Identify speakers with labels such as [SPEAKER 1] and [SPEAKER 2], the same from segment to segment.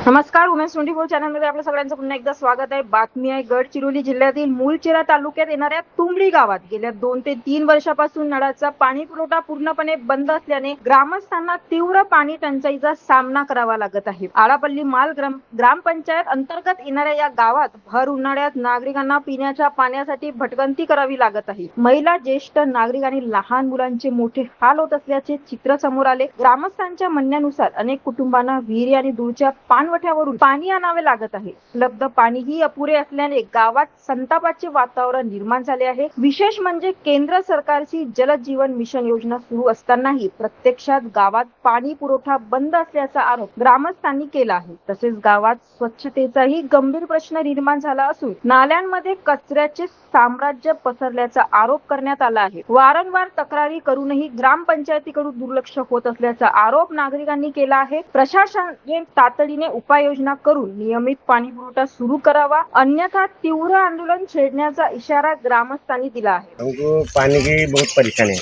[SPEAKER 1] नमस्कार, उमेश 24 चॅनलमध्ये आपल्या सगळ्यांचं पुन्हा एकदा स्वागत आहे। बातमी आहे गडचिरोली जिल्ह्यातील मूलचेरा तालुक्यात येणाऱ्या तुंबडी गावात गेल्या 2 ते 3 वर्षापासून नळाचा पाणी पुरवठा पूर्णपणे बंद असल्याने ग्रामस्थांना तीव्र पाणी टंचाईचा सामना करावा लागत आहे। आळापल्ली माल ग्रामपंचायत अंतर्गत येणाऱ्या या गावात भर उन्हाळ्यात नागरिकांना पिण्याच्या पाण्यासाठी भटकंती करावी लागत आहे। महिला, ज्येष्ठ नागरिक आणि लहान मुलांचे मोठे हाल होत असल्याचे चित्र समोर आले। ग्रामस्थांच्या म्हणण्यानुसार अनेक कुटुंबांना विहिरी आणि दूरच्या पाणवठ्यावरून पाणी आणावे लागत आहे। उपलब्ध पाणीही अपुरे असल्याने गावात संतापाचे वातावरण निर्माण झाले आहे। विशेष म्हणजे केंद्र सरकारची जल जीवन मिशन योजना सुरू असतानाही प्रत्यक्षात गावात पाणी पुरवठा बंद असल्याचा आरोप ग्रामस्थांनी केला आहे। तसेच गावात स्वच्छतेचाही गंभीर प्रश्न निर्माण झाला असून नाल्यांमध्ये कचऱ्याचे साम्राज्य पसरल्याचा आरोप करण्यात आला आहे। वारंवार तक्रारी करूनही ग्रामपंचायतीकडून दुर्लक्ष होत असल्याचा आरोप नागरिकांनी केला आहे। प्रशासनाने तातडीने उपाययोजना करून नियमित पाणी पुरवठा सुरू करावा, अन्यथा तीव्र आंदोलन छेड़ण्याचा इशारा ग्रामस्थांनी दिला है।
[SPEAKER 2] हमको पानी की बहुत परेशानी है।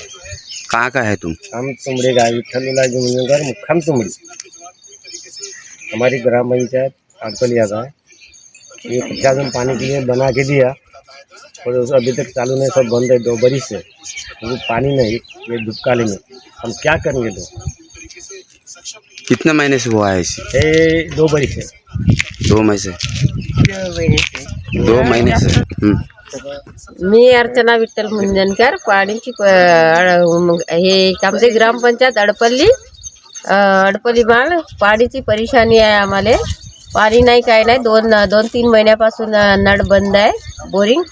[SPEAKER 3] कहाँ का है तुम?
[SPEAKER 2] हम तुमड़े गाय विठलुला जमुनगर मुखम तुमड़ी। हमारी ग्राम पंचायत आड़पलिया का है। ये 50 दिन पानी के लिए बना के दिया और अभी तक चालू नहीं, सब बंद है 2 बरिस से। वो पानी नहीं, ये दुबकाले में हम क्या करेंगे?
[SPEAKER 3] कितने महीने से हुआ है इसे?
[SPEAKER 2] ये 2 बरिस है।
[SPEAKER 3] 2 महीने से 2 महीने से
[SPEAKER 4] मी अर्चना विठ्ठल मुंजनकर। पाणीची हे आमचे ग्रामपंचायत अडपल्ली माल पाणीची परेशानी आहे। आम्हाला पाणी नाही, काय नाही। 2-3 महिन्यापासून नळ बंद आहे। बोरिंग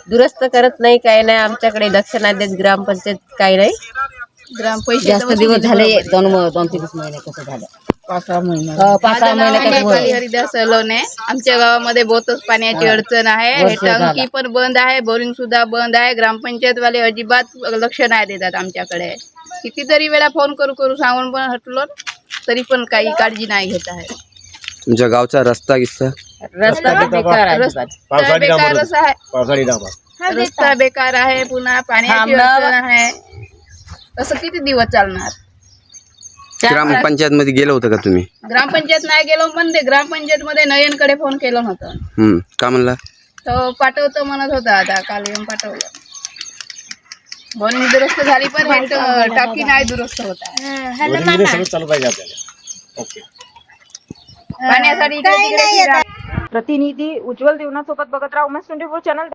[SPEAKER 4] दुरुस्त करत नाही, काय नाही। आमच्याकडे लक्ष नाही देत ग्रामपंचायत, काय नाही।
[SPEAKER 5] जास्त दिवस झाले, 2-3 महिने कसं झालं, 5-6 महिने
[SPEAKER 6] हरिदास सलोने। आमच्या गावामध्ये बहुतच पाण्याची अडचण आहे। हे टंकी पण बंद आहे, बोरिंग सुद्धा बंद आहे। ग्रामपंचायत वाले अजिबात लक्ष नाही देतात आमच्याकडे। कितीतरी वेळा फोन करू सांगून पण हटलो, तरी पण काही काळजी नाही घेत आहे।
[SPEAKER 3] तुमच्या गावचा रस्ता किस्सा?
[SPEAKER 4] रस्ता बेकार आहे।
[SPEAKER 6] रस्ता बेकार आहे, पुन्हा पाण्याची अडचण आहे। असं किती दिवस चालणार?
[SPEAKER 3] ग्रामपंचायत मध्ये गेलो होतं का तुम्ही?
[SPEAKER 6] ग्रामपंचायत नाही गेलो, पण ते ग्रामपंचायत मध्ये नयनकडे फोन केलं होतं।
[SPEAKER 3] का म्हणला?
[SPEAKER 6] तो पाठवतो म्हणत होता, आता काल येऊन पाठवलं। बोरिंग दुरुस्त झाली, पण हे टाकी नाही दुरुस्त होत आहे।
[SPEAKER 2] चालू पाहिजे आपल्याला। ओके,
[SPEAKER 6] पाण्यासाठी
[SPEAKER 1] प्रतिनिधी उज्ज्वल देवनासोबत बघत राहा उमेश 24 चॅनल।